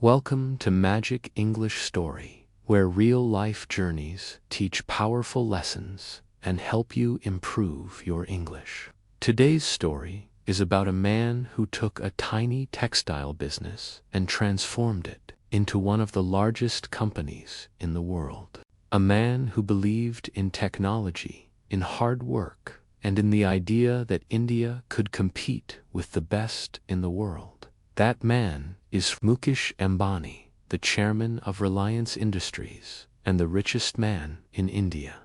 Welcome to Magic English Story, where real-life journeys teach powerful lessons and help you improve your English. Today's story is about a man who took a tiny textile business and transformed it into one of the largest companies in the world. A man who believed in technology, in hard work, and in the idea that India could compete with the best in the world. That man is Mukesh Ambani, the chairman of Reliance Industries and the richest man in India.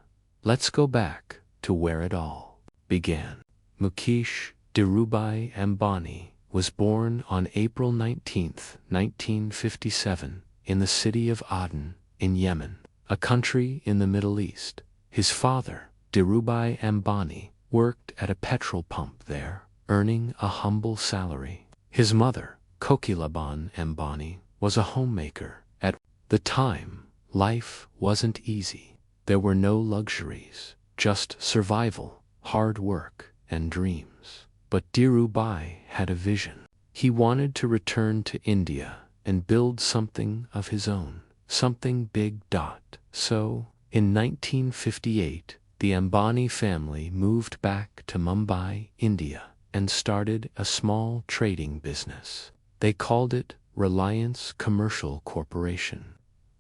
Let's go back to where it all began. Mukesh Dhirubhai Ambani was born on April 19, 1957, in the city of Aden, in Yemen, a country in the Middle East. His father, Dhirubhai Ambani, worked at a petrol pump there, earning a humble salary. His mother, Kokilaban Ambani, was a homemaker. At the time, life wasn't easy. There were no luxuries, just survival, hard work, and dreams. But Dhirubhai had a vision. He wanted to return to India and build something of his own, something big. So, in 1958, the Ambani family moved back to Mumbai, India, and started a small trading business. They called it Reliance Commercial Corporation.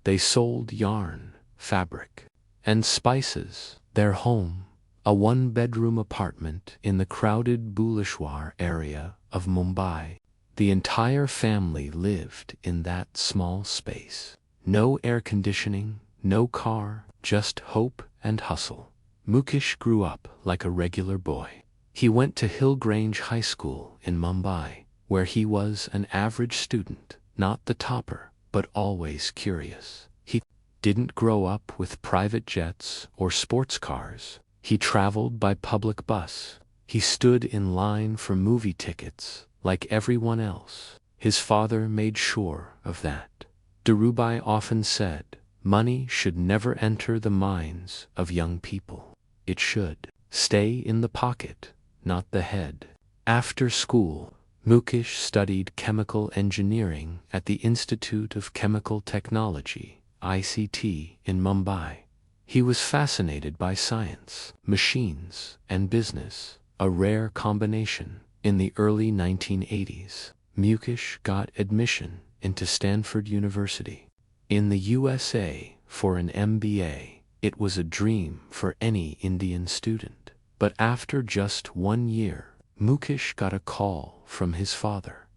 They sold yarn, fabric, and spices. Their home, a one-bedroom apartment in the crowded Bhuleshwar area of Mumbai. The entire family lived in that small space. No air conditioning, no car, just hope and hustle. Mukesh grew up like a regular boy. He went to Hillgrange High School in Mumbai, where he was an average student, not the topper, but always curious. He didn't grow up with private jets or sports cars. He traveled by public bus. He stood in line for movie tickets like everyone else. His father made sure of that. Dhirubhai often said, "Money should never enter the minds of young people. It should stay in the pocket, not the head." After school, Mukesh studied chemical engineering at the Institute of Chemical Technology, ICT, in Mumbai. He was fascinated by science, machines, and business, a rare combination. In the early 1980s, Mukesh got admission into Stanford University in the USA for an MBA. It was a dream for any Indian student. But after just 1 year, Mukesh got a call from his father.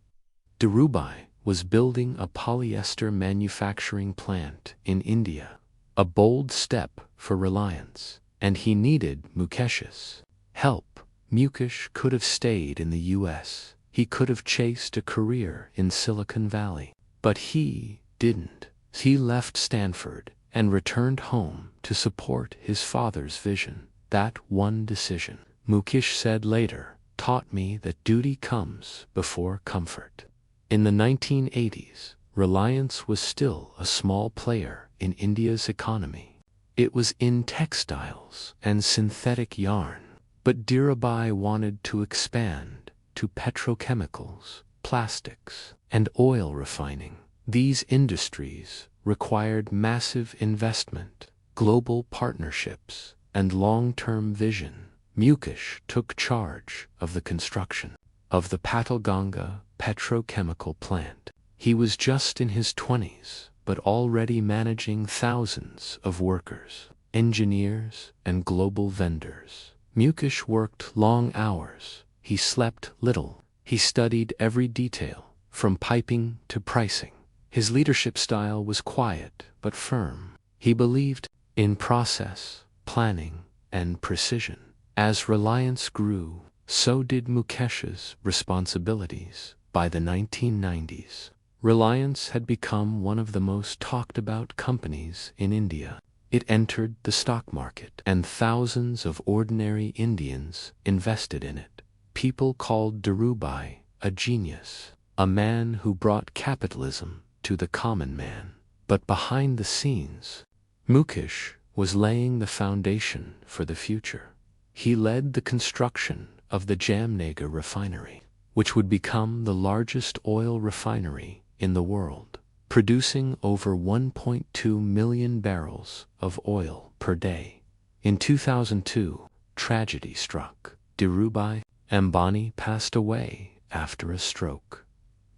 Dhirubhai was building a polyester manufacturing plant in India, a bold step for Reliance, and he needed Mukesh's help. Mukesh could have stayed in the US. He could have chased a career in Silicon Valley. But he didn't. He left Stanford and returned home to support his father's vision. That one decision, Mukesh said later, taught me that duty comes before comfort. In the 1980s, Reliance was still a small player in India's economy. It was in textiles and synthetic yarn. But Dhirubhai wanted to expand to petrochemicals, plastics, and oil refining. These industries required massive investment, global partnerships, and long-term vision. Mukesh took charge of the construction of the Patalganga petrochemical plant. He was just in his 20s, but already managing thousands of workers, engineers, and global vendors. Mukesh worked long hours. He slept little. He studied every detail, from piping to pricing. His leadership style was quiet but firm. He believed in process, planning, and precision. As Reliance grew, so did Mukesh's responsibilities. By the 1990s, Reliance had become one of the most talked-about companies in India. It entered the stock market, and thousands of ordinary Indians invested in it. People called Dhirubhai a genius, a man who brought capitalism to the common man. But behind the scenes, Mukesh was laying the foundation for the future. He led the construction of the Jamnagar refinery, which would become the largest oil refinery in the world. producing over 1.2 million barrels of oil per day. In 2002, tragedy struck. Dhirubhai Ambani passed away after a stroke.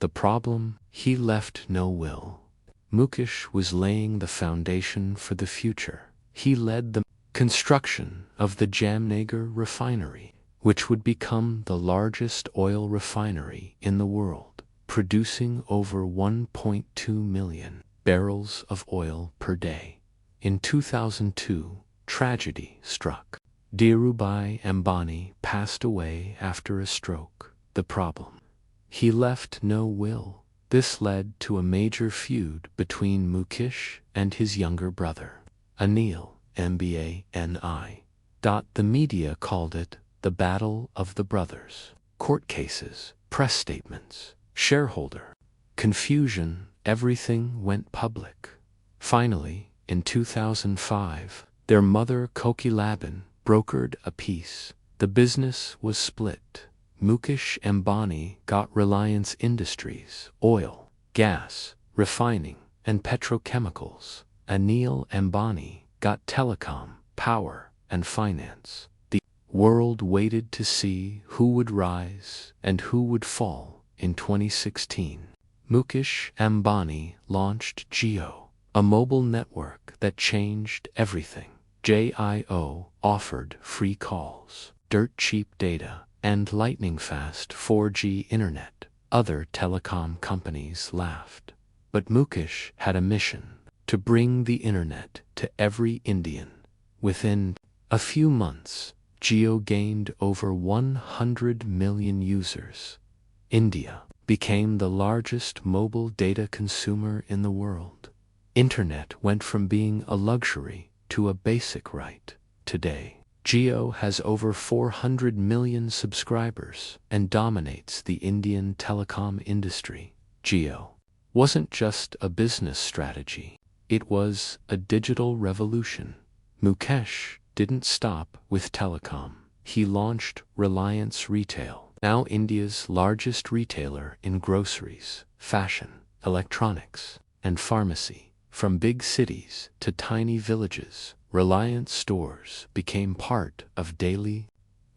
The problem? He left no will. Mukesh was laying the foundation for the future. He led the construction of the Jamnagar refinery, which would become the largest oil refinery in the world, producing over 1.2 million barrels of oil per day. In 2002, tragedy struck. Dhirubhai Ambani passed away after a stroke. The problem? He left no will. This led to a major feud between Mukesh and his younger brother, Anil Ambani. The media called it the Battle of the Brothers. Court cases, press statements, shareholder confusion, everything went public. Finally, in 2005, their mother Kokilaban brokered a peace. The business was split. Mukesh Ambani got Reliance Industries, oil, gas, refining, and petrochemicals. Anil Ambani got telecom, power, and finance. The world waited to see who would rise and who would fall. In 2016, Mukesh Ambani launched Jio, a mobile network that changed everything. Jio offered free calls, dirt-cheap data, and lightning-fast 4G internet. Other telecom companies laughed. But Mukesh had a mission: to bring the internet to every Indian. Within a few months, Jio gained over 100 million users. India became the largest mobile data consumer in the world. Internet went from being a luxury to a basic right. Today, Jio has over 400 million subscribers and dominates the Indian telecom industry. Jio wasn't just a business strategy, it was a digital revolution. Mukesh didn't stop with telecom. He launched Reliance Retail, now India's largest retailer in groceries, fashion, electronics, and pharmacy. From big cities to tiny villages, Reliance stores became part of daily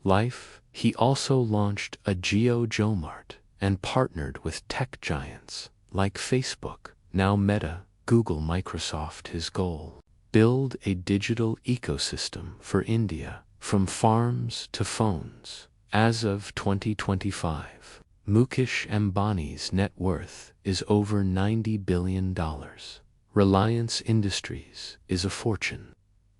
life. He also launched a Jio JoMart and partnered with tech giants like Facebook, now Meta, Google, Microsoft. His goal: build a digital ecosystem for India, from farms to phones. As of 2025, Mukesh Ambani's net worth is over $90 billion. Reliance Industries is a Fortune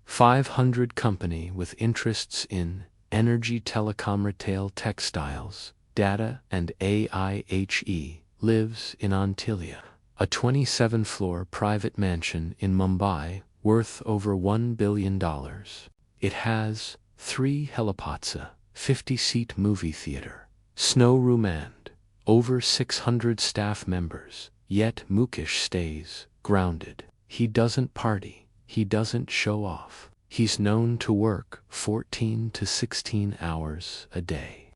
500 company with interests in energy, telecom, retail, textiles, data, and AI. He lives in Antilia, a 27-floor private mansion in Mumbai worth over $1 billion. It has 3 helipads, 50-seat movie theater, snow room, and over 600 staff members. Yet Mukesh stays grounded. He doesn't party. He doesn't show off. He's known to work 14 to 16 hours a day,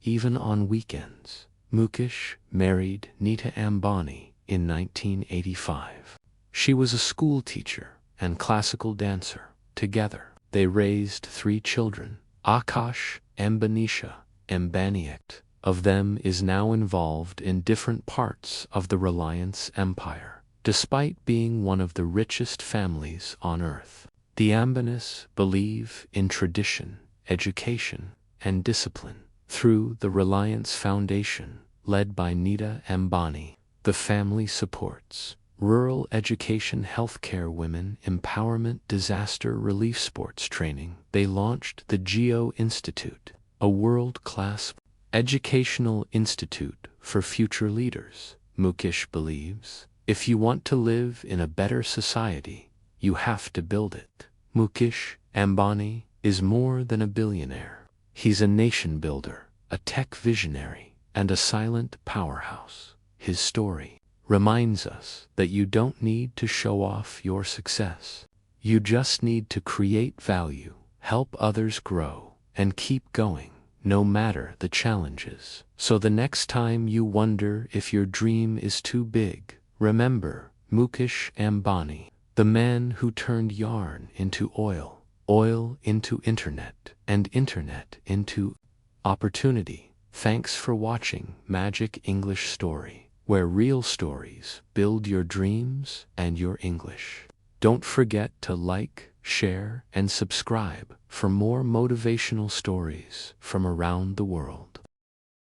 even on weekends. Mukesh married Nita Ambani in 1985. She was a school teacher and classical dancer. Together, they raised 3 children. Akash Ambanisha Ambani of them is now involved in different parts of the Reliance empire. Despite being one of the richest families on earth, the Ambanis believe in tradition, education, and discipline. Through the Reliance Foundation, led by Nita Ambani, the family supports rural education, healthcare, women empowerment, disaster relief, sports training. They launched the Jio Institute, a world-class educational institute for future leaders. Mukesh believes, if you want to live in a better society, you have to build it. Mukesh Ambani is more than a billionaire. He's a nation builder, a tech visionary, and a silent powerhouse. His story reminds us that you don't need to show off your success. You just need to create value, help others grow, and keep going, no matter the challenges. So the next time you wonder if your dream is too big, remember, Mukesh Ambani, the man who turned yarn into oil, oil into internet, and internet into opportunity. Thanks for watching Magic English Story, where real stories build your dreams and your English. Don't forget to like, share, and subscribe for more motivational stories from around the world.